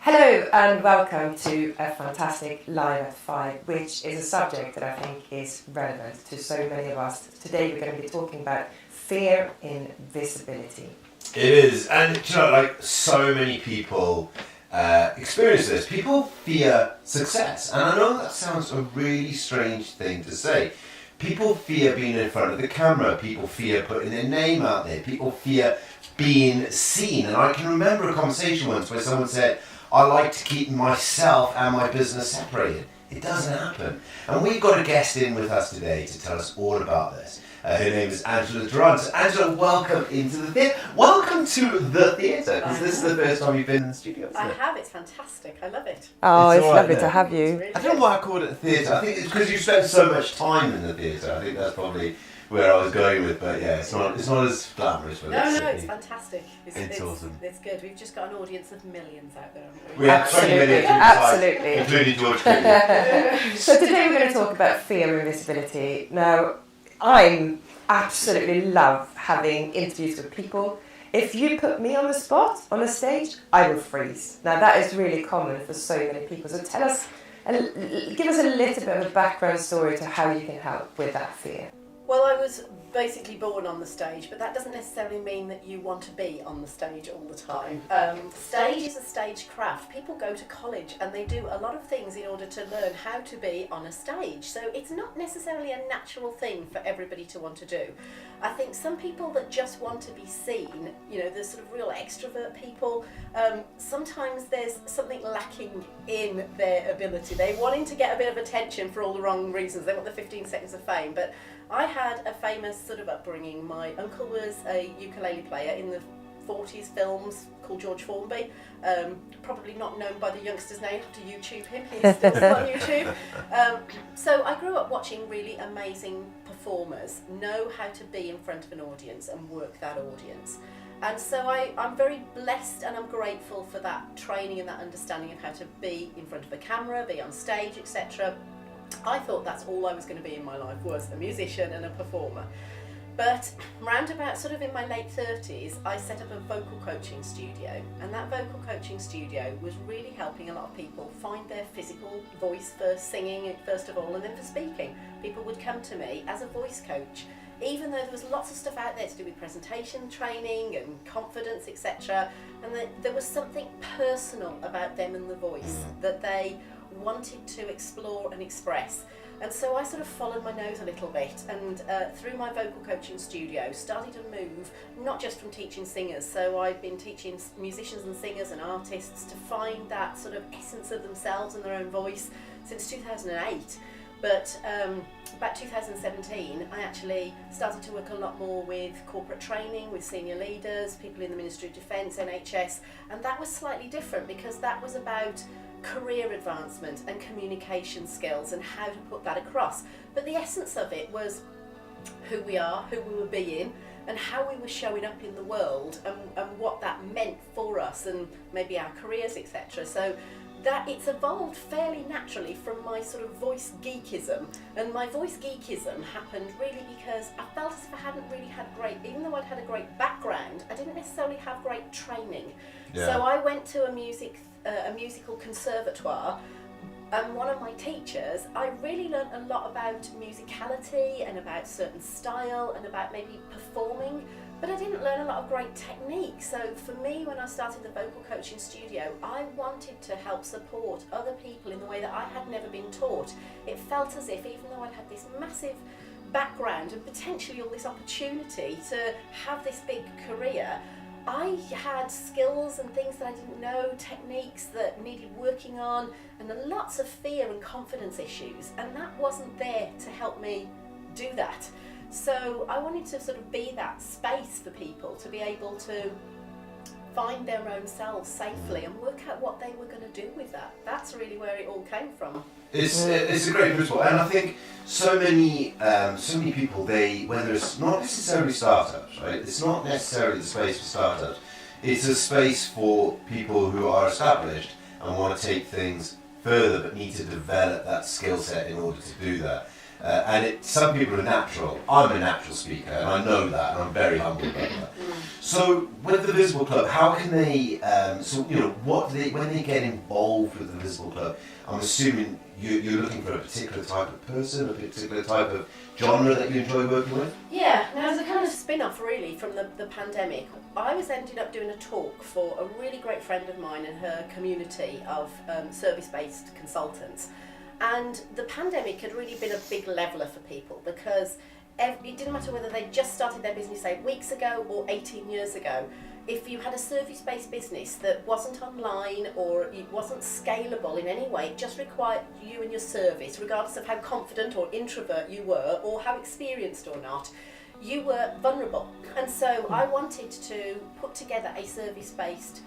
Hello and welcome to a fantastic Live at 5, which is a subject that I think is relevant to so many of us. Today we're going to be talking about fear in visibility. It is, and so many people experience this. People fear success, and I know that sounds a really strange thing to say. People fear being in front of the camera, people fear putting their name out there, people fear being seen. And I can remember a conversation once where someone said, I like to keep myself and my business separated. It doesn't happen. And we've got a guest in with us today to tell us all about this. Her name is Angela Durant. Angela, welcome into the theatre. Welcome to the theatre, because this is the first time you've been in the studio. I have, it's fantastic. I love it. Oh, it's all lovely right, to have you. Really I don't know why I called it a theatre. I think it's because you spent so much time in the theatre. I think that's probably where I was going with, but yeah, it's not as glamorous. No, it's fantastic. It's awesome. It's good. We've just got an audience of millions out there, haven't We have 20 million, Absolutely. including George Clooney. So today we're going to talk about fear in visibility. Now, I absolutely love having interviews with people. If you put me on the spot, on the stage, I will freeze. Now that is really common for so many people. So give us a little bit of a background story to how you can help with that fear. Well, I was basically born on the stage, but that doesn't necessarily mean that you want to be on the stage all the time. Stage is a stage craft. People go to college and they do a lot of things in order to learn how to be on a stage. So it's not necessarily a natural thing for everybody to want to do. I think some people that just want to be seen, the sort of real extrovert people, sometimes there's something lacking in their ability. They're wanting to get a bit of attention for all the wrong reasons. They want the 15 seconds of fame. But I had a famous sort of upbringing. My uncle was a ukulele player in the 40s films called George Formby, probably not known by the youngsters now. You have to YouTube him, he's still on YouTube. So I grew up watching really amazing performers know how to be in front of an audience and work that audience. And so I'm very blessed and I'm grateful for that training and that understanding of how to be in front of a camera, be on stage, etc. I thought that's all I was going to be in my life, was a musician and a performer. But round about sort of in my late 30s, I set up a vocal coaching studio, and that vocal coaching studio was really helping a lot of people find their physical voice for singing first of all, and then for speaking. People would come to me as a voice coach, even though there was lots of stuff out there to do with presentation training and confidence, etc. And there was something personal about them and the voice that they wanted to explore and express. And so I sort of followed my nose a little bit, and through my vocal coaching studio started to move, not just from teaching singers. So I've been teaching musicians and singers and artists to find that sort of essence of themselves and their own voice since 2008. But about 2017, I actually started to work a lot more with corporate training, with senior leaders, people in the Ministry of Defence, NHS, and that was slightly different because that was about career advancement and communication skills and how to put that across. But the essence of it was who we are, who we were being, and how we were showing up in the world, and what that meant for us and maybe our careers, etc. So that it's evolved fairly naturally from my sort of voice geekism. And my voice geekism happened really because I felt as if I hadn't really had even though I'd had a great background, I didn't necessarily have great training. Yeah. So I went to a musical conservatoire, and one of my teachers, I really learned a lot about musicality and about certain style and about maybe performing, but I didn't learn a lot of great technique. So for me, when I started the vocal coaching studio, I wanted to help support other people in the way that I had never been taught. It felt as if, even though I'd had this massive background and potentially all this opportunity to have this big career, I had skills and things that I didn't know, techniques that needed working on, and lots of fear and confidence issues, and that wasn't there to help me do that. So I wanted to sort of be that space for people to be able to find their own selves safely and work out what they were going to do with that. That's really where it all came from. It's a great principle, and I think so many people, whether it's not necessarily startups, right? It's not necessarily the space for startups. It's a space for people who are established and want to take things further, but need to develop that skill set in order to do that. Some people are natural. I'm a natural speaker, and I know that, and I'm very humble about that. So, with the Visible Club, how can they? When they get involved with the Visible Club, I'm assuming you're looking for a particular type of person, a particular type of genre that you enjoy working with. Yeah, now as a kind of spin-off really from the pandemic, I ended up doing a talk for a really great friend of mine and her community of service-based consultants. And the pandemic had really been a big leveller for people because it didn't matter whether they just started their business 8 weeks ago or 18 years ago. If you had a service-based business that wasn't online or it wasn't scalable in any way, it just required you and your service, regardless of how confident or introvert you were or how experienced or not, you were vulnerable. And so I wanted to put together a service-based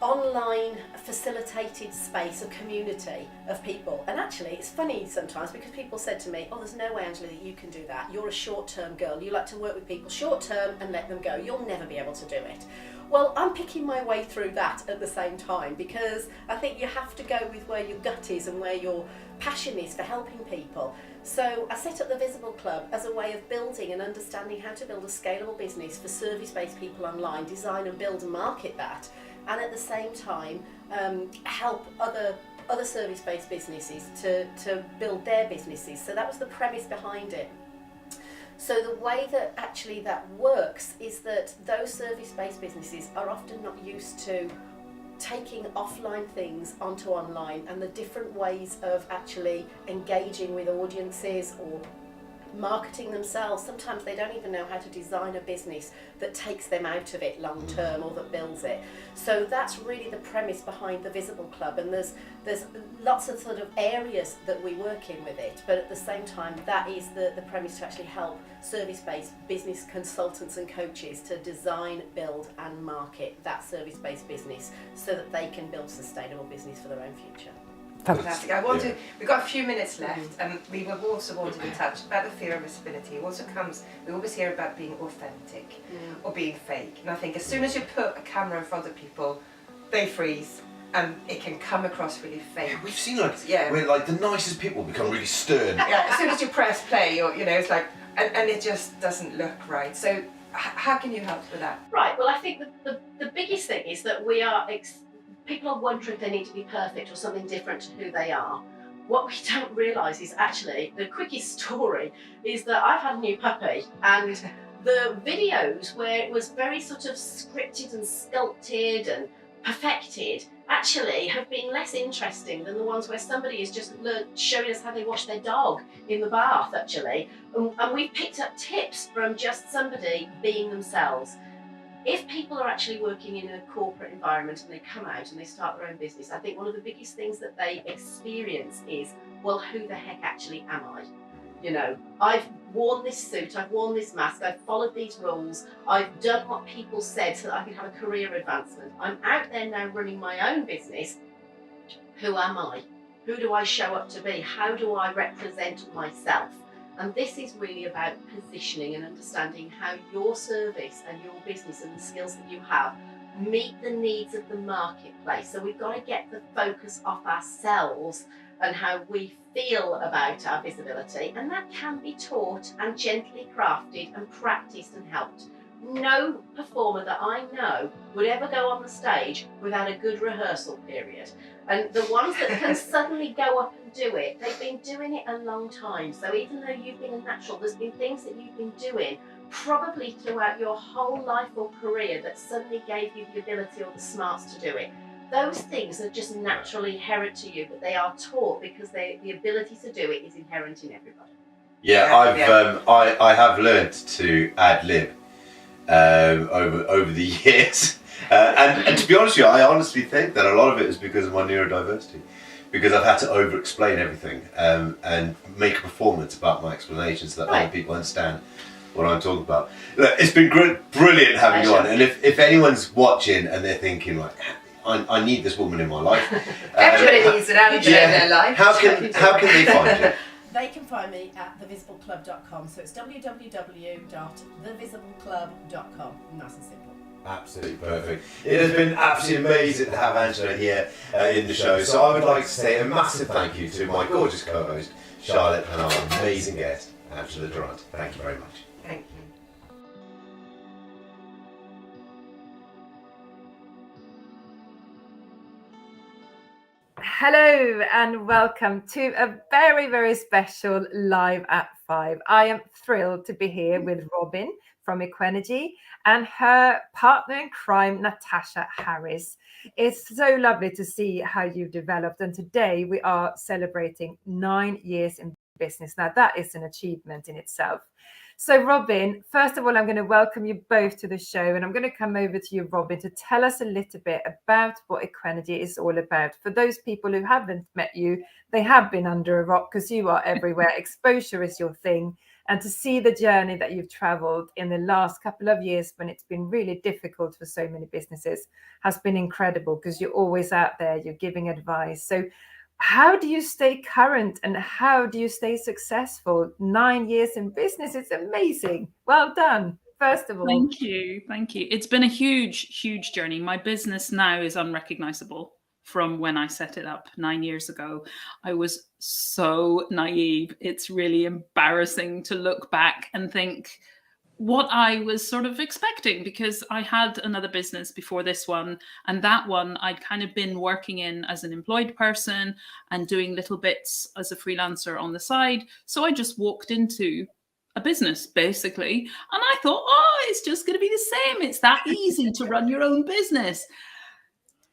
online facilitated space, a community of people. And actually it's funny sometimes because people said to me, oh, there's no way, Angela, that you can do that. You're a short-term girl. You like to work with people short-term and let them go. You'll never be able to do it. Well, I'm picking my way through that at the same time because I think you have to go with where your gut is and where your passion is for helping people. So I set up the Visible Club as a way of building and understanding how to build a scalable business for service-based people online, design and build and market that, and at the same time help other service-based businesses to build their businesses. So that was the premise behind it. So the way that actually that works is that those service-based businesses are often not used to taking offline things onto online and the different ways of actually engaging with audiences or marketing themselves. Sometimes they don't even know how to design a business that takes them out of it long term or that builds it. So that's really the premise behind the Visible Club, and there's lots of sort of areas that we work in with it, but at the same time that is the premise to actually help service-based business consultants and coaches to design, build and market that service-based business so that they can build sustainable business for their own future. Fantastic. We've got a few minutes left, and we will also wanted to touch about the fear of visibility. It also comes, we always hear about being authentic or being fake. And I think as soon as you put a camera in front of people, they freeze and it can come across really fake. Yeah, we've seen where like the nicest people become really stern. Yeah, as soon as you press play, it's like, and it just doesn't look right. So how can you help with that? Right, well I think the biggest thing is that we are people are wondering if they need to be perfect or something different to who they are. What we don't realise is actually, the quickest story is that I've had a new puppy, and the videos where it was very sort of scripted and sculpted and perfected actually have been less interesting than the ones where somebody is just showing us how they wash their dog in the bath actually. And we've picked up tips from just somebody being themselves. If people are actually working in a corporate environment and they come out and they start their own business, I think one of the biggest things that they experience is, well, who the heck actually am I? I've worn this suit, I've worn this mask, I've followed these rules, I've done what people said so that I could have a career advancement. I'm out there now running my own business. Who am I? Who do I show up to be? How do I represent myself? And this is really about positioning and understanding how your service and your business and the skills that you have meet the needs of the marketplace. So we've got to get the focus off ourselves and how we feel about our visibility. And that can be taught and gently crafted and practiced and helped. No performer that I know would ever go on the stage without a good rehearsal period. And the ones that can suddenly go up and do it, they've been doing it a long time. So even though you've been a natural, there's been things that you've been doing probably throughout your whole life or career that suddenly gave you the ability or the smarts to do it. Those things are just naturally inherent to you, but they are taught because the ability to do it is inherent in everybody. Yeah, I have learned to ad lib over the years. And to be honest with you, I honestly think that a lot of it is because of my neurodiversity, because I've had to over-explain everything and make a performance about my explanations so that other people understand what I'm talking about. Look, it's been brilliant having you on, and if anyone's watching and they're thinking like, I need this woman in my life. Everybody needs an Angela in their life. How can they find you? They can find me at thevisibleclub.com, so it's www.thevisibleclub.com, nice and simple. Absolutely perfect. It has been absolutely amazing to have Angela here in the show, so I would like to say a massive thank you to my gorgeous co-host, Charlotte, and our amazing guest, Angela Durant. Thank you very much. Thank you. Hello and welcome to a very, very special Live at 5. I am thrilled to be here with Robin from Equenergy and her partner in crime, Natasha Harris. It's so lovely to see how you've developed, and today we are celebrating 9 years in business. Now that is an achievement in itself. So Robin, first of all, I'm going to welcome you both to the show, and I'm going to come over to you, Robin, to tell us a little bit about what Equenergy is all about. For those people who haven't met you, they have been under a rock because you are everywhere. Exposure is your thing. And to see the journey that you've traveled in the last couple of years when it's been really difficult for so many businesses has been incredible, because you're always out there, you're giving advice. So how do you stay current and how do you stay successful? 9 years in business, it's amazing. Well done, first of all. Thank you. Thank you. It's been a huge, huge journey. My business now is unrecognizable from when I set it up 9 years ago. I was so naive. It's really embarrassing to look back and think what I was sort of expecting, because I had another business before this one, and that one I'd kind of been working in as an employed person and doing little bits as a freelancer on the side. So I just walked into a business basically, and I thought, oh, it's just going to be the same. It's that easy to run your own business.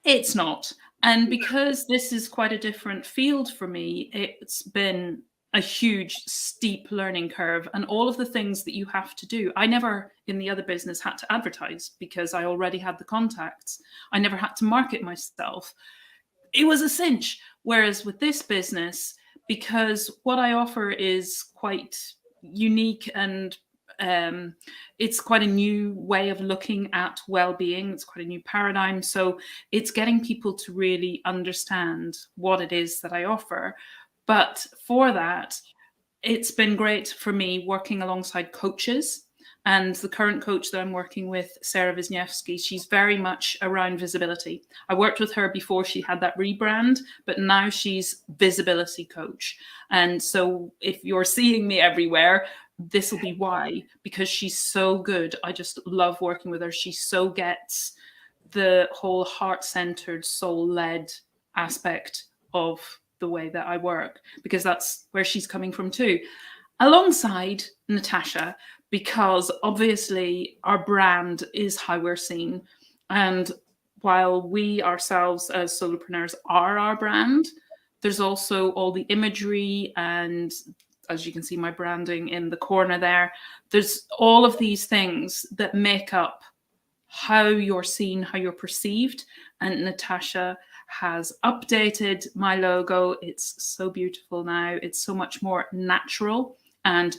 It's not. And because this is quite a different field for me, it's been a huge, steep learning curve, and all of the things that you have to do. I never, in the other business, had to advertise because I already had the contacts. I never had to market myself. It was a cinch. Whereas with this business, because what I offer is quite unique and it's quite a new way of looking at well-being. It's quite a new paradigm. So it's getting people to really understand what it is that I offer. But for that, it's been great for me working alongside coaches. And the current coach that I'm working with, Sarah Wisniewski, she's very much around visibility. I worked with her before she had that rebrand, but now she's visibility coach. And so if you're seeing me everywhere, this will be why, because she's so good. I just love working with her. She so gets the whole heart-centered, soul-led aspect of the way that I work, because that's where she's coming from too. Alongside Natasha, because obviously our brand is how we're seen. And while we ourselves as solopreneurs are our brand, there's also all the imagery, and as you can see my branding in the corner there, there's all of these things that make up how you're seen, how you're perceived. And Natasha has updated my logo. It's so beautiful now. It's so much more natural and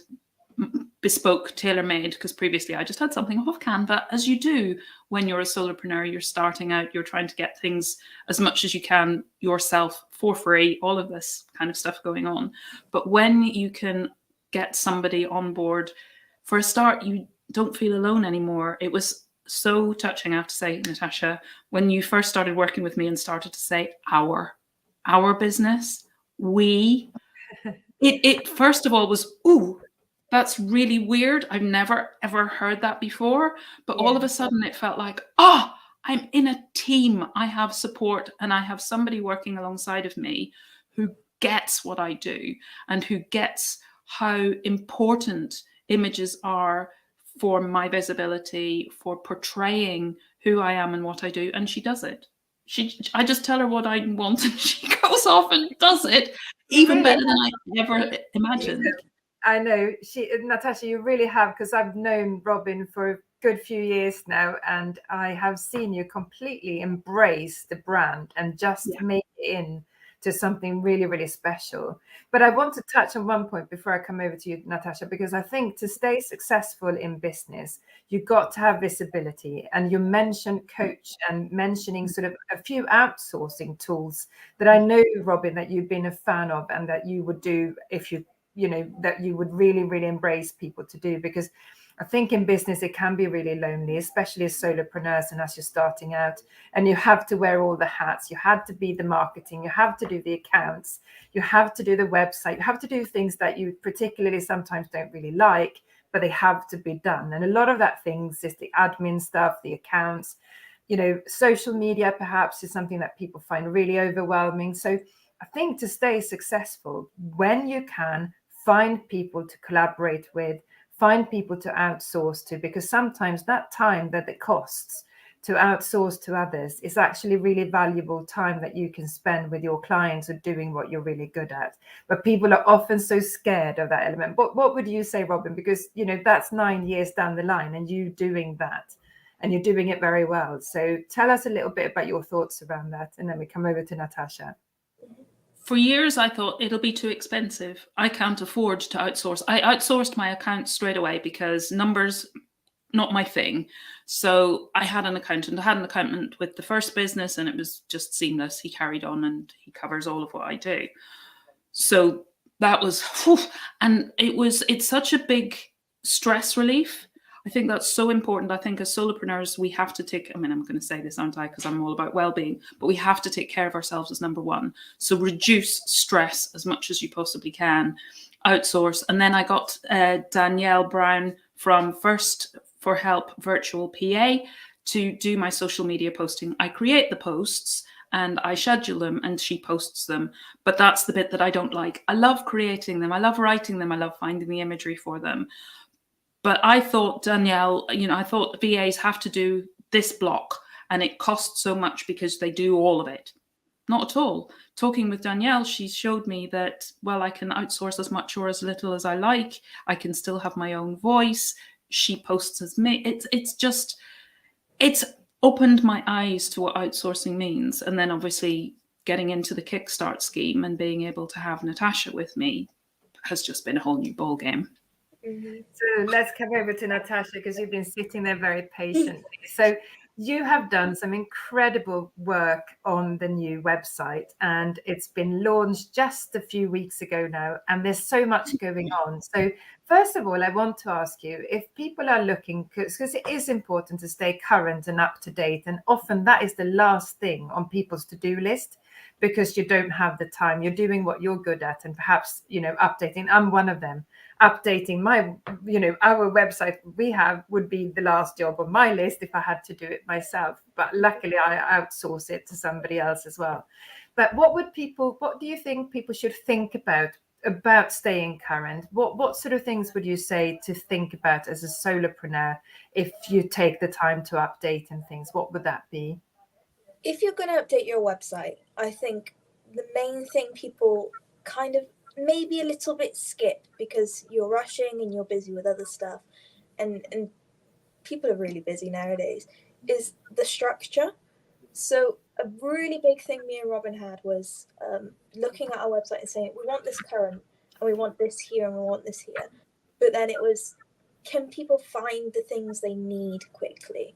bespoke, tailor-made, because previously I just had something off Canva, as you do when you're a solopreneur. You're starting out, you're trying to get things as much as you can yourself for free, all of this kind of stuff going on. But when you can get somebody on board, for a start, you don't feel alone anymore. It was so touching, I have to say, Natasha, when you first started working with me and started to say our business, it first of all was, ooh, that's really weird. I've never ever heard that before. But all of a sudden it felt like, oh, I'm in a team. I have support, and I have somebody working alongside of me who gets what I do and who gets how important images are for my visibility, for portraying who I am and what I do. And she does it. I just tell her what I want and she goes off and does it even better than I ever imagined. I know, Natasha, you really have, because I've known Robin for a good few years now, and I have seen you completely embrace the brand and just make it in to something really, really special. But I want to touch on one point before I come over to you, Natasha, because I think to stay successful in business, you've got to have visibility. And you mentioned coach and mentioning sort of a few outsourcing tools that I know, Robin, that you've been a fan of and that you would do if you know, that you would really, really embrace people to do. Because I think in business, it can be really lonely, especially as solopreneurs and as you're starting out, and you have to wear all the hats. You have to be the marketing, you have to do the accounts, you have to do the website, you have to do things that you particularly sometimes don't really like, but they have to be done. And a lot of that things is the admin stuff, the accounts, social media perhaps is something that people find really overwhelming. So I think to stay successful, when you can, find people to collaborate with, find people to outsource to, because sometimes that time that it costs to outsource to others is actually really valuable time that you can spend with your clients or doing what you're really good at. But people are often so scared of that element. But what would you say, Robin? Because, that's 9 years down the line and you doing that and you're doing it very well. So tell us a little bit about your thoughts around that. And then we come over to Natasha. For years, I thought it'll be too expensive. I can't afford to outsource. I outsourced my accounts straight away because numbers, not my thing. So I had an accountant. I had an accountant with the first business and it was just seamless. He carried on and he covers all of what I do. So that was, and it's such a big stress relief. I think that's so important. I think as solopreneurs, we have to take, I'm going to say this, aren't I? Because I'm all about well-being, but we have to take care of ourselves as number one. So reduce stress as much as you possibly can, outsource. And then I got Danielle Brown from First for Help Virtual PA to do my social media posting. I create the posts and I schedule them and she posts them. But that's the bit that I don't like. I love creating them. I love writing them. I love finding the imagery for them. But I thought, Danielle, I thought VAs have to do this block and it costs so much because they do all of it. Not at all. Talking with Danielle, she showed me that, well, I can outsource as much or as little as I like. I can still have my own voice. She posts as me. It's opened my eyes to what outsourcing means. And then obviously getting into the Kickstart scheme and being able to have Natasha with me has just been a whole new ballgame. So let's come over to Natasha because you've been sitting there very patiently. So you have done some incredible work on the new website and it's been launched just a few weeks ago now and there's so much going on. So first of all, I want to ask you if people are looking, because it is important to stay current and up to date, and often that is the last thing on people's to-do list because you don't have the time. You're doing what you're good at and perhaps, updating. I'm one of them. Updating my, our website we have would be the last job on my list if I had to do it myself. But luckily I outsource it to somebody else as well. But what do you think people should think about staying current? What sort of things would you say to think about as a solopreneur if you take the time to update and things? What would that be? If you're going to update your website, I think the main thing people kind of maybe a little bit skip because you're rushing and you're busy with other stuff and people are really busy nowadays is the structure. So a really big thing me and Robin had was looking at our website and saying we want this current and we want this here and we want this here, but then it was, can people find the things they need quickly?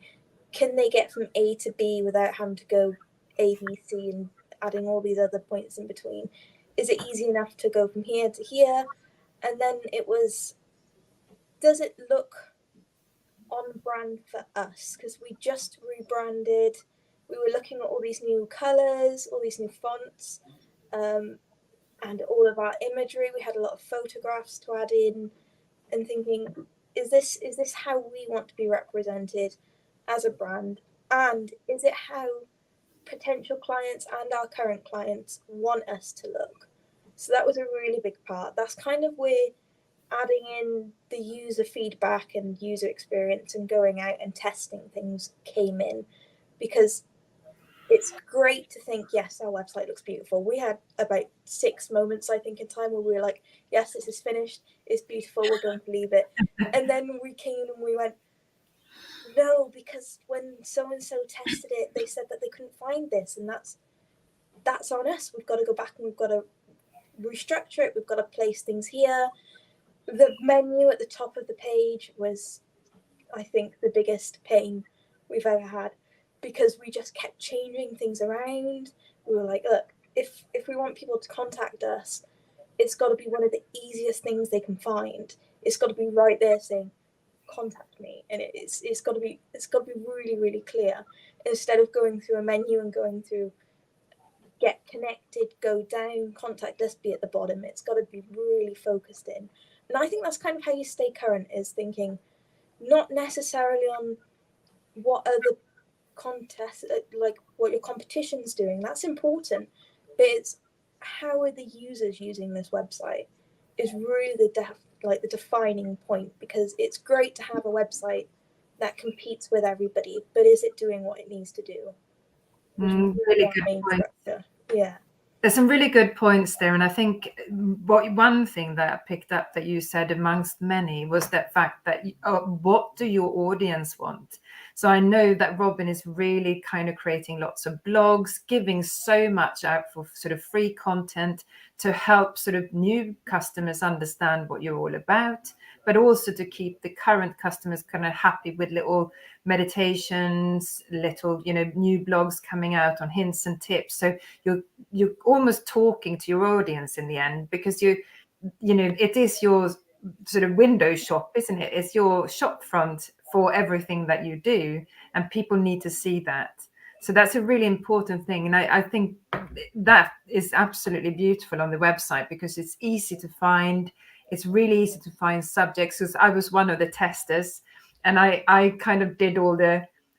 Can they get from A to B without having to go A, B, C and adding all these other points in between? Is it easy enough to go from here to here? And then it was, does it look on brand for us? Because we just rebranded. We were looking at all these new colours, all these new fonts, and all of our imagery. We had a lot of photographs to add in and thinking, is this how we want to be represented as a brand? And is it how potential clients and our current clients want us to look? So that was a really big part. That's kind of where adding in the user feedback and user experience and going out and testing things came in, because it's great to think, yes, our website looks beautiful. We had about 6 moments, I think, in time where we were like, yes, this is finished, it's beautiful, we're going to leave it. And then we came and we went, no, because when so-and-so tested it, they said that they couldn't find this, and that's on us. We've got to go back and we've got to restructure it. We've got to place things here. The menu at the top of the page was, I think, the biggest pain we've ever had, because we just kept changing things around. We were like, look, if we want people to contact us, it's got to be one of the easiest things they can find. It's got to be right there saying, contact me, and it's got to be really, really clear, instead of going through a menu and going through get connected, go down, contact us, be at the bottom. It's got to be really focused in. And I think that's kind of how you stay current, is thinking not necessarily on what other contests, like what your competition's doing. That's important, but it's how are the users using this website is really the defining point, because it's great to have a website that competes with everybody, but is it doing what it needs to do? Really good point. Structure. Yeah. There's some really good points there. And I think one thing that I picked up that you said amongst many was that fact that what do your audience want? So I know that Robin is really kind of creating lots of blogs, giving so much out for sort of free content to help sort of new customers understand what you're all about, but also to keep the current customers kind of happy with little meditations, little, new blogs coming out on hints and tips. So you're almost talking to your audience in the end, because it is your sort of window shop, isn't it? It's your shop front for everything that you do, and people need to see that. So that's a really important thing. And I think that is absolutely beautiful on the website, because it's easy to find. It's really easy to find subjects, because I was one of the testers, and I kind of did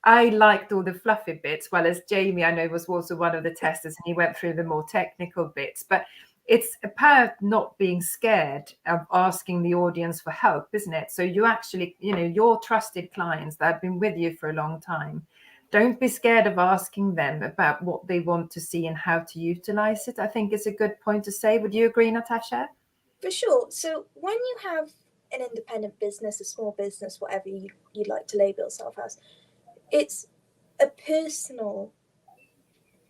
I liked all the fluffy bits, well, as Jamie, I know, was also one of the testers, and he went through the more technical bits. But it's about not being scared of asking the audience for help, isn't it? So you actually, your trusted clients that have been with you for a long time, don't be scared of asking them about what they want to see and how to utilize it. I think it's a good point to say. Would you agree, Natasha? For sure. So when you have an independent business, a small business, whatever you'd like to label yourself as, it's a personal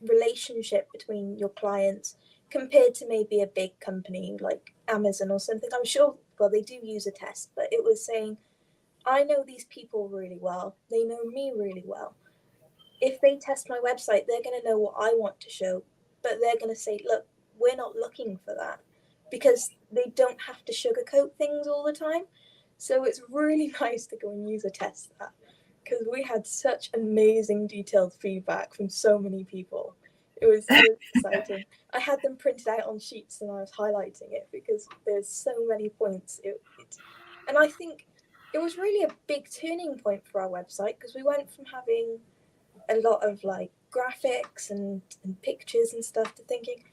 relationship between your clients compared to maybe a big company like Amazon or something. I'm sure, well, they do use a test, but it was saying, I know these people really well. They know me really well. If they test my website, they're going to know what I want to show, but they're going to say, look, we're not looking for that, because they don't have to sugarcoat things all the time. So it's really nice to go and use a test that, because we had such amazing detailed feedback from so many people. It was exciting. I had them printed out on sheets and I was highlighting it, because there's so many points. And I think it was really a big turning point for our website, because we went from having a lot of like graphics and pictures and stuff to thinking,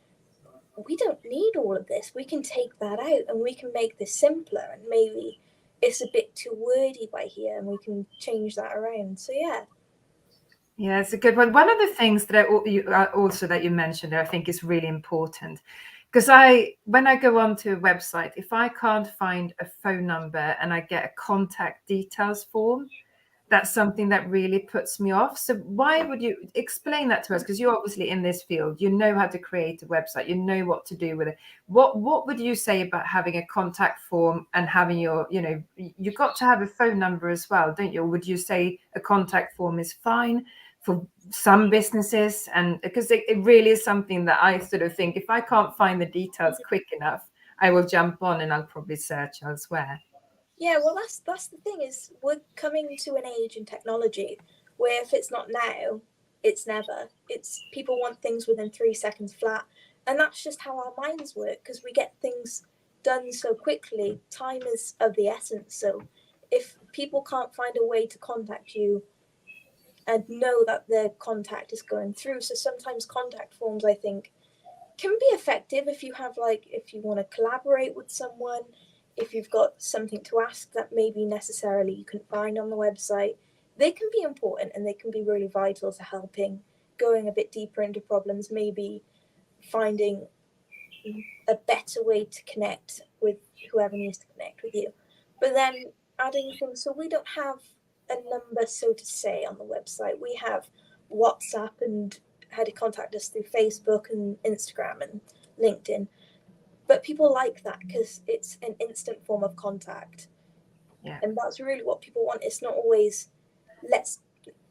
we don't need all of this. We can take that out and we can make this simpler, and maybe it's a bit too wordy by here and we can change that around. So yeah, it's a good one. One of the things that that you mentioned there, I think is really important, because when I go onto a website, if I can't find a phone number and I get a contact details form, that's something that really puts me off. So why would you explain that to us? Because you're obviously in this field, you know how to create a website, you know what to do with it. What would you say about having a contact form and having you've got to have a phone number as well, don't you? Or would you say a contact form is fine for some businesses? And because it really is something that I sort of think, if I can't find the details quick enough, I will jump on and I'll probably search elsewhere. Yeah, well, that's the thing, is we're coming to an age in technology where if it's not now, it's never. It's people want things within 3 seconds flat, and that's just how our minds work, because we get things done so quickly. Time is of the essence. So if people can't find a way to contact you and know that their contact is going through, so sometimes contact forms, I think, can be effective if you have, like, if you want to collaborate with someone, if you've got something to ask that maybe necessarily you couldn't find on the website. They can be important and they can be really vital to helping, going a bit deeper into problems, maybe finding a better way to connect with whoever needs to connect with you. But then adding things, so we don't have a number, so to say, on the website. We have WhatsApp and how to contact us through Facebook and Instagram and LinkedIn. But people like that because it's an instant form of contact. Yeah. And that's really what people want. It's not always,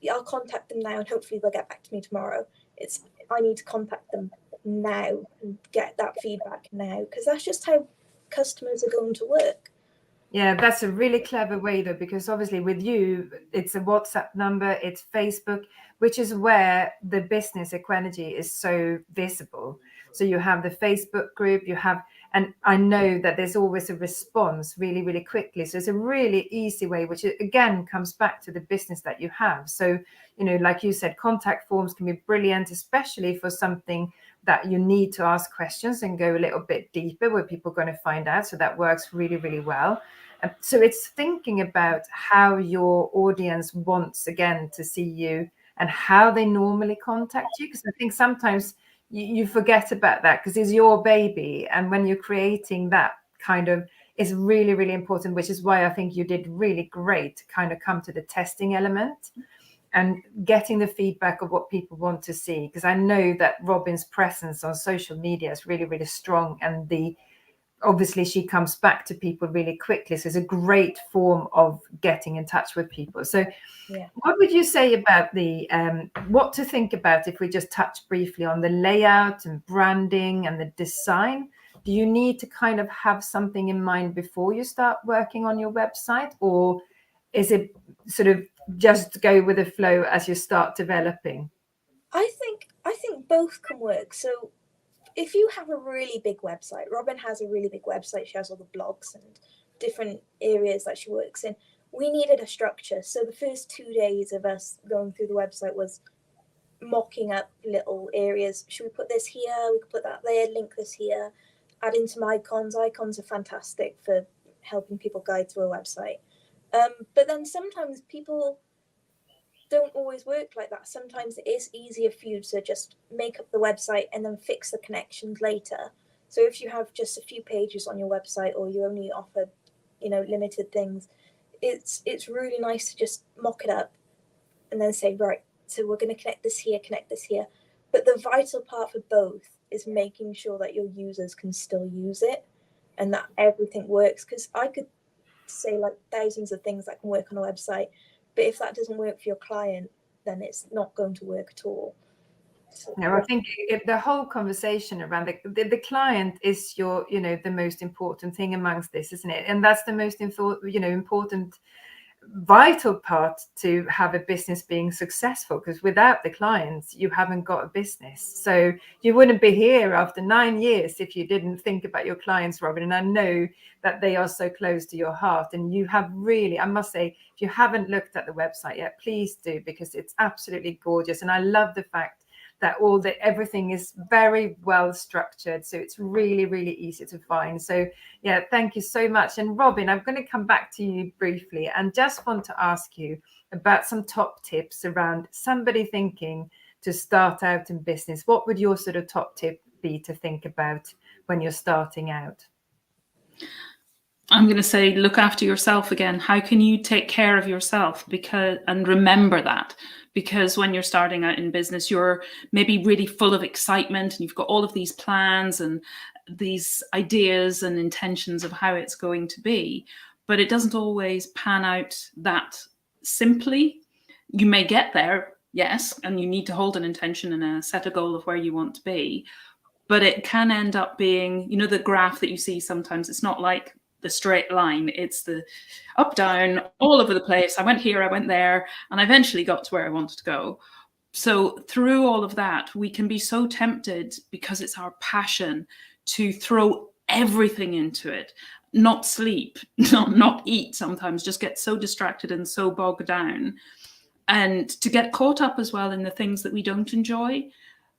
I'll contact them now and hopefully they'll get back to me tomorrow. It's, I need to contact them now and get that feedback now, because that's just how customers are going to work. Yeah, that's a really clever way though, because obviously with you, it's a WhatsApp number, it's Facebook, which is where the business Equenergy is so visible. So you have the Facebook group, and I know that there's always a response really, really quickly. So it's a really easy way, which again comes back to the business that you have. So, like you said, contact forms can be brilliant, especially for something that you need to ask questions and go a little bit deeper where people are going to find out. So that works really, really well. So it's thinking about how your audience wants, again, to see you and how they normally contact you. Because I think sometimes you forget about that because it's your baby. And when you're creating that kind of, is really, really important, which is why I think you did really great to kind of come to the testing element and getting the feedback of what people want to see. Because I know that Robin's presence on social media is really, really strong, and obviously she comes back to people really quickly. So it's a great form of getting in touch with people. So Yeah. what would you say about the what to think about if we just touch briefly on the layout and branding and the design? Do you need to kind of have something in mind before you start working on your website, or is it sort of just go with the flow as you start developing? I think both can work. So if you have a really big website, Robin has a really big website. She has all the blogs and different areas that she works in. We needed a structure. So the first 2 days of us going through the website was mocking up little areas. Should we put this here? We could put that there, link this here, add in some icons. Icons are fantastic for helping people guide through a website. But then sometimes people don't always work like that. Sometimes it is easier for you to just make up the website and then fix the connections later. So if you have just a few pages on your website, or you only offer, limited things, it's really nice to just mock it up and then say, right, so we're going to connect this here. But the vital part for both is making sure that your users can still use it and that everything works. Because I could say like thousands of things that can work on a website, but if that doesn't work for your client, then it's not going to work at all. So, I think if the whole conversation around the client is your, the most important thing amongst this, isn't it? And that's the most important, vital part to have a business being successful, because without the clients, you haven't got a business. So you wouldn't be here after 9 years if you didn't think about your clients, Robin. And I know that they are so close to your heart. And you have really, I must say, if you haven't looked at the website yet, please do, because it's absolutely gorgeous. And I love the fact that everything is very well structured, so it's really, really easy to find. So yeah, thank you so much. And Robin, I'm going to come back to you briefly and just want to ask you about some top tips around somebody thinking to start out in business. What would your sort of top tip be to think about when you're starting out? I'm going to say, look after yourself again. How can you take care of yourself? And remember that, because when you're starting out in business, you're maybe really full of excitement and you've got all of these plans and these ideas and intentions of how it's going to be, but it doesn't always pan out that simply. You may get there, yes, and you need to hold an intention and set a goal of where you want to be, but it can end up being, the graph that you see sometimes, it's not like the straight line, it's the up, down, all over the place. I went here, I went there, and I eventually got to where I wanted to go. So through all of that, we can be so tempted, because it's our passion, to throw everything into it, not sleep, not eat sometimes, just get so distracted and so bogged down, and to get caught up as well in the things that we don't enjoy,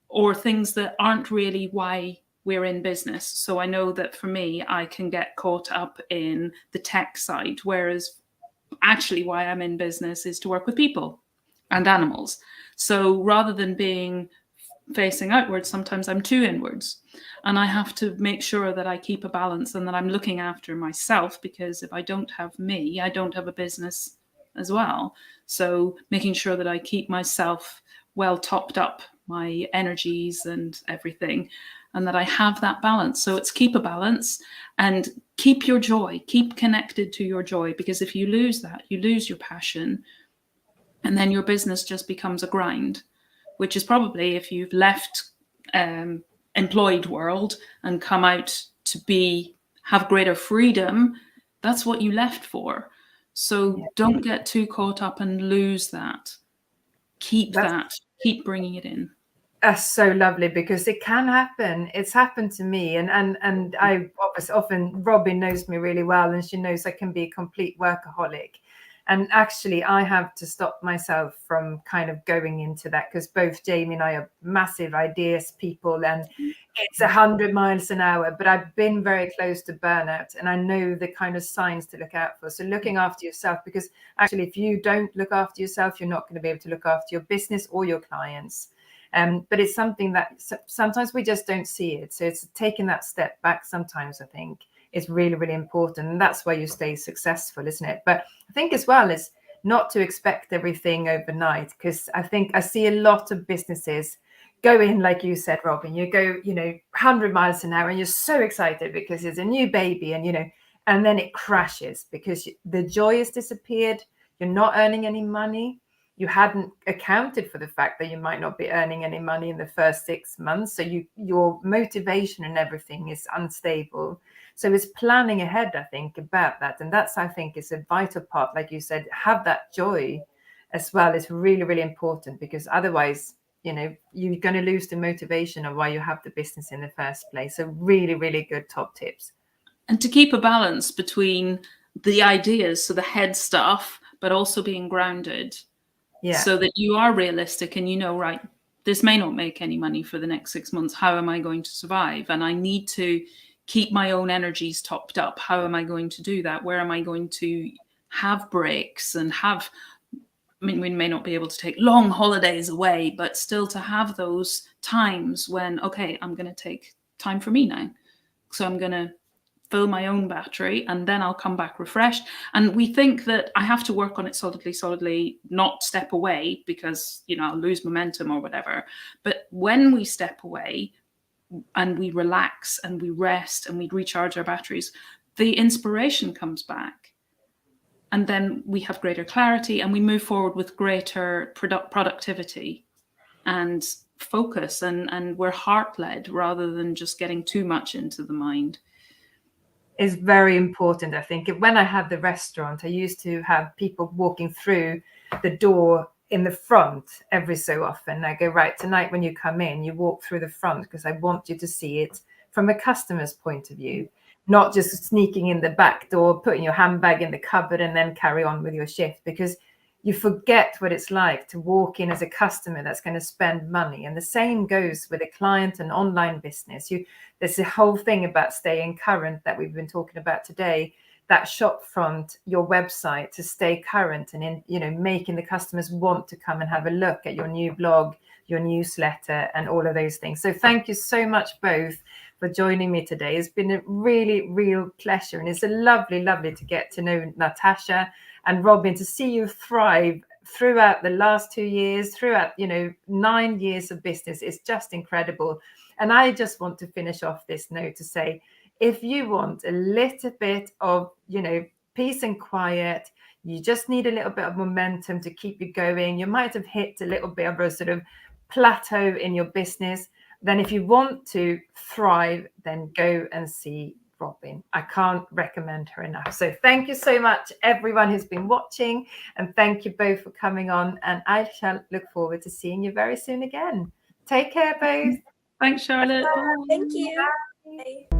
or things that aren't really why we're in business. So I know that for me, I can get caught up in the tech side, whereas actually why I'm in business is to work with people and animals. So rather than being facing outwards, sometimes I'm too inwards. And I have to make sure that I keep a balance and that I'm looking after myself, because if I don't have me, I don't have a business as well. So making sure that I keep myself well topped up, my energies and everything, and that I have that balance. So it's keep a balance and keep your joy, keep connected to your joy, because if you lose that, you lose your passion, and then your business just becomes a grind, which is probably, if you've left employed world and come out to have greater freedom, That's what you left for. So don't get too caught up and lose that. Keep bringing it in. That's so lovely, because it can happen. It's happened to me, and I often, Robin knows me really well, and she knows I can be a complete workaholic. And actually, I have to stop myself from kind of going into that, because both Jamie and I are massive ideas people, and it's 100 miles an hour. But I've been very close to burnout, and I know the kind of signs to look out for. So looking after yourself, because actually, if you don't look after yourself, you're not going to be able to look after your business or your clients. But it's something that sometimes we just don't see it. So it's taking that step back sometimes, I think, is really, really important. And that's why you stay successful, isn't it? But I think as well is not to expect everything overnight, because I think I see a lot of businesses go in, like you said, Robin, you go, 100 miles an hour and you're so excited because it's a new baby, and then it crashes because the joy has disappeared. You're not earning any money. You hadn't accounted for the fact that you might not be earning any money in the first 6 months. So your motivation and everything is unstable. So it's planning ahead, I think, about that. And that's, I think, is a vital part. Like you said, have that joy as well is really, really important, because otherwise, you're going to lose the motivation of why you have the business in the first place. So really, really good top tips. And to keep a balance between the ideas, so the head stuff, but also being grounded. Yeah. So that you are realistic and right, this may not make any money for the next 6 months. How am I going to survive? And I need to keep my own energies topped up. How am I going to do that? Where am I going to have breaks and we may not be able to take long holidays away, but still to have those times when, okay, I'm going to take time for me now. So I'm going to fill my own battery and then I'll come back refreshed. And we think that I have to work on it solidly, not step away because, I'll lose momentum or whatever. But when we step away and we relax and we rest and we recharge our batteries, the inspiration comes back. And then we have greater clarity and we move forward with greater productivity and focus, and we're heart-led rather than just getting too much into the mind. Is very important, I think. When I had the restaurant, I used to have people walking through the door in the front every so often. I go, right, tonight when you come in, you walk through the front because I want you to see it from a customer's point of view, not just sneaking in the back door, putting your handbag in the cupboard and then carry on with your shift, because you forget what it's like to walk in as a customer that's going to spend money. And the same goes with a client and online business. There's a whole thing about staying current that we've been talking about today, that shop front, your website, to stay current and making the customers want to come and have a look at your new blog, your newsletter, and all of those things. So thank you so much both for joining me today. It's been a really, real pleasure. And it's a lovely to get to know Natasha and Robin, to see you thrive throughout the last 2 years, throughout 9 years of business. It's just incredible. And I just want to finish off this note to say, if you want a little bit of peace and quiet, you just need a little bit of momentum to keep you going, you might have hit a little bit of a sort of plateau in your business, then if you want to thrive, then go and see Robin. I can't recommend her enough. So thank you so much, everyone who's been watching, and thank you both for coming on, and I shall look forward to seeing you very soon again. Take care, both. Thanks, Charlotte. Thank you. Bye.